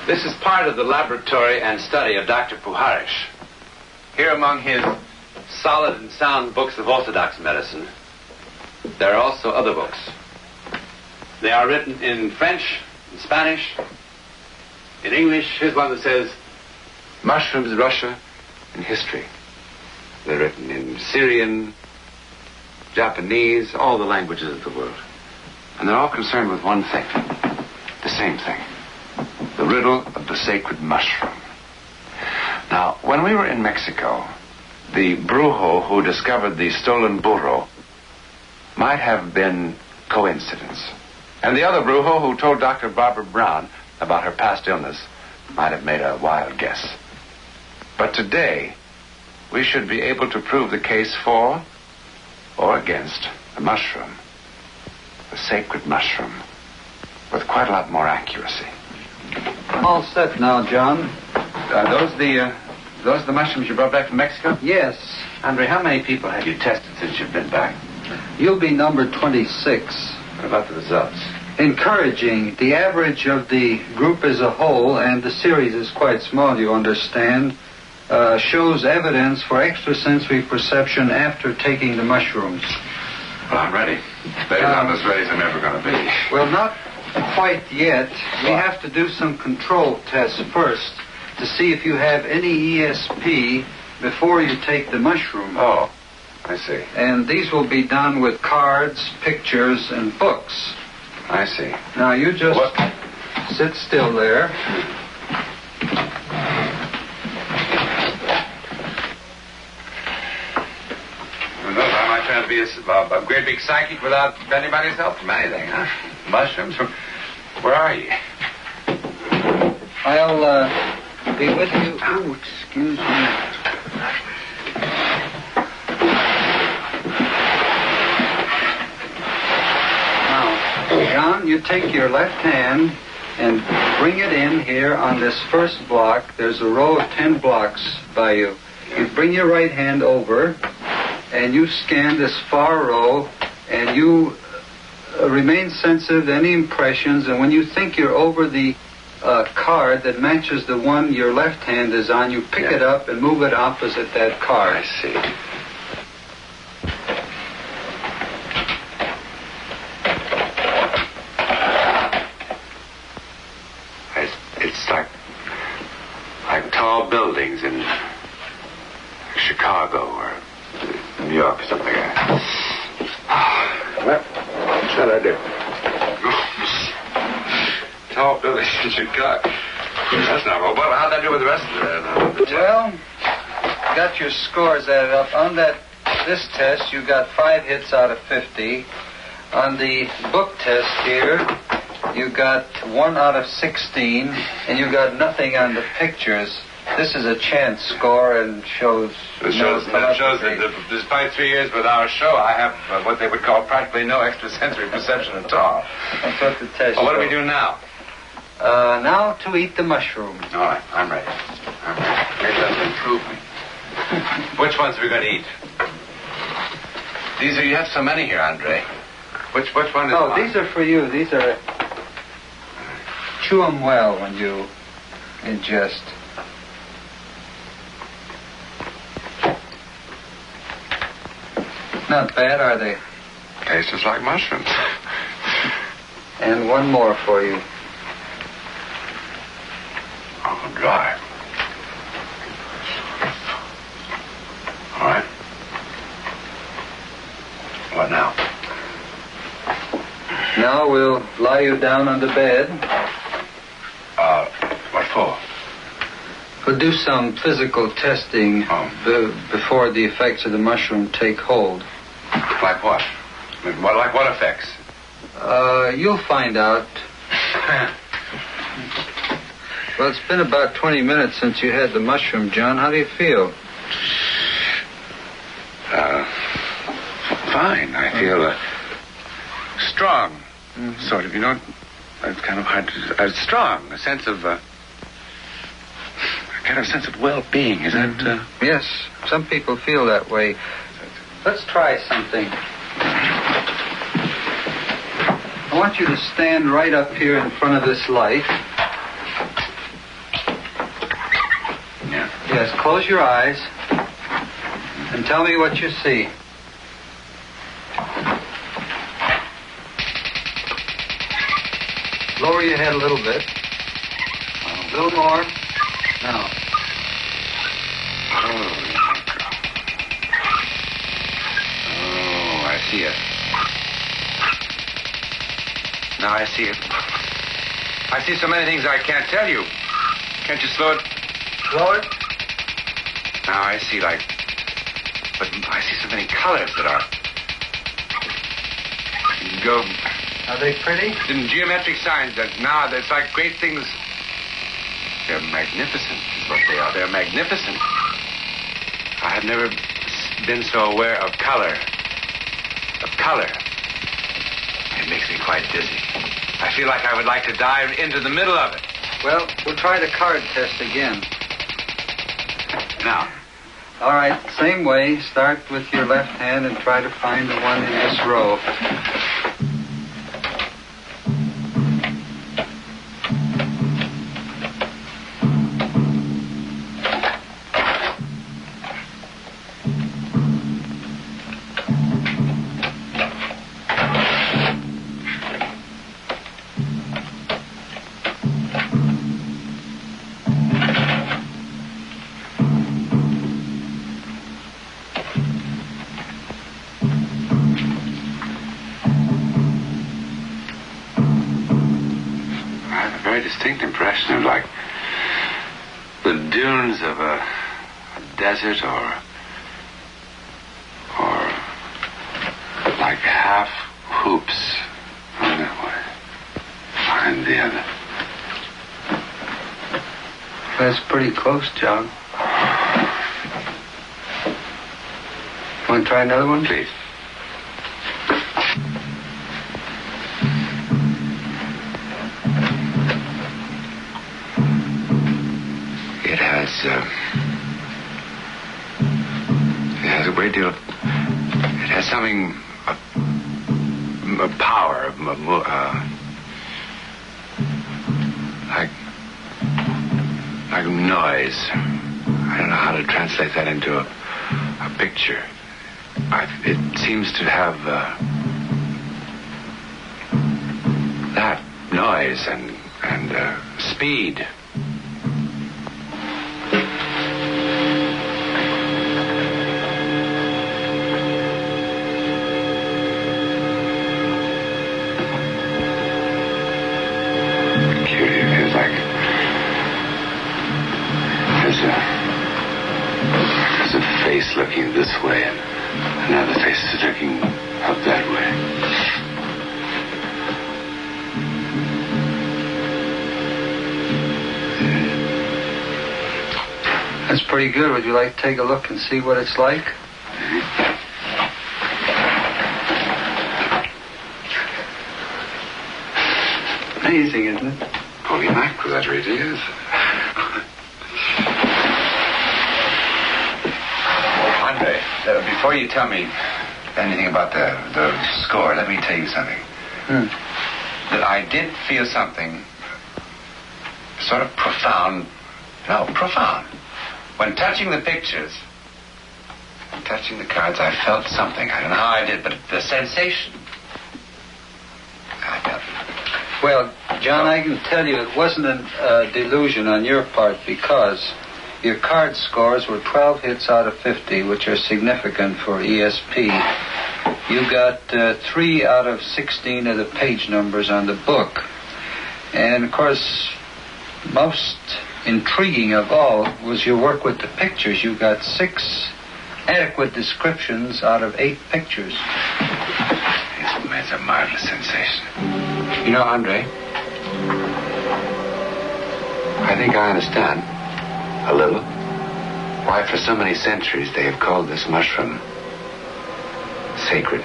This is part of the laboratory and study of Dr. Puharish. Here among his solid and sound books of orthodox medicine, there are also other books. They are written in French, in Spanish, in English. Here's one that says, Mushrooms, Russia, and History. They're written in Syrian, Japanese, all the languages of the world. And they're all concerned with one thing, the same thing, the riddle of the sacred mushroom. Now, when we were in Mexico, the brujo who discovered the stolen burro might have been coincidence. And the other brujo who told Dr. Barbara Brown about her past illness might have made a wild guess. But today, we should be able to prove the case for or against the mushroom, the sacred mushroom, with quite a lot more accuracy. All set now, John. Those the mushrooms you brought back from Mexico? Yes. Andre, how many people have you tested since you've been back? You'll be number 26. What about the results? Encouraging. The average of the group as a whole, and the series is quite small, you understand, shows evidence for extrasensory perception after taking the mushrooms. Well, I'm ready. Maybe I'm as ready as I'm ever going to be. Well, not quite yet. We have to do some control tests first to see if you have any ESP before you take the mushroom. Oh, I see. And these will be done with cards, pictures, and books. I see. Now, you just sit still there. I might turn out to be a great big psychic without anybody's help from anything, huh? Mushrooms from... Where are you? I'll be with you. Oh, excuse me. Now, John, you take your left hand and bring it in here on this first block. There's a row of 10 blocks by you. You bring your right hand over, and you scan this far row, and you remain sensitive to any impressions, and when you think you're over the card that matches the one your left hand is on, you pick it up and move it opposite that card. I see. It's like tall buildings in Chicago or New York or something like that. Well, what should I do? Tall buildings in Chicago. That's not well. How'd that do with the rest of the Well, got your scores added up. On this test, you got 5 hits out of 50. On the book test here, you got 1 out of 16, and you got nothing on the pictures. This is a chance score and shows... It shows that despite 3 years with our show, I have what they would call practically no extrasensory perception at all. That's what the test What do we do now? Now to eat the mushroom. All right, I'm ready. Maybe that'll improve me. Which ones are we going to eat? You have so many here, Andre. Which one is mine? These are for you. These are... Chew them well when you ingest. Not bad, are they? Tastes just like mushrooms. And one more for you. Oh, dry. All right. What now? Now we'll lie you down on the bed. What for? We'll do some physical testing before the effects of the mushroom take hold. Like what? Like what effects? You'll find out. Well, it's been about 20 minutes since you had the mushroom, John. How do you feel? Fine. I feel strong. Mm-hmm. Sort of, you know. It's kind of hard to... strong. A sense of... kind of sense of well-being. Is that... Yes. Some people feel that way. Let's try something. I want you to stand right up here in front of this light. Yes, close your eyes and tell me what you see. Lower your head a little bit. A little more. Now. Oh, I see it. Now I see it. I see so many things I can't tell you. Can't you slow it? Slow it. Now I see but I see so many colors that are. Go. Are they pretty? In geometric signs that now there's like great things. They're magnificent, is what they are. They're magnificent. I have never been so aware of color. Of color. It makes me quite dizzy. I feel like I would like to dive into the middle of it. Well, we'll try the card test again. Now. All right, same way. Start with your left hand and try to find the one in this row. Distinct impression of like the dunes of a desert or like half hoops on that way behind the other. That's pretty close, John. Want to try another one? Please. It has a great deal of, it has something, a power, like noise. I don't know how to translate that into a picture. It seems to have that noise and speed. There's a face looking this way and another face is looking up that way. That's pretty good. Would you like to take a look and see what it's like? Amazing, isn't it? Holy mackerel, that really is. Andre, before you tell me anything about the score, let me tell you something. That I did feel something sort of profound. No, profound. When touching the pictures, touching the cards, I felt something. I don't know how I did, but the sensation. I felt it. Well, John, I can tell you it wasn't a delusion on your part because your card scores were 12 hits out of 50, which are significant for ESP. You got 3 out of 16 of the page numbers on the book. And, of course, most intriguing of all was your work with the pictures. You got 6 adequate descriptions out of 8 pictures. It's a marvelous sensation. You know, Andre, I think I understand a little why for so many centuries they have called this mushroom sacred.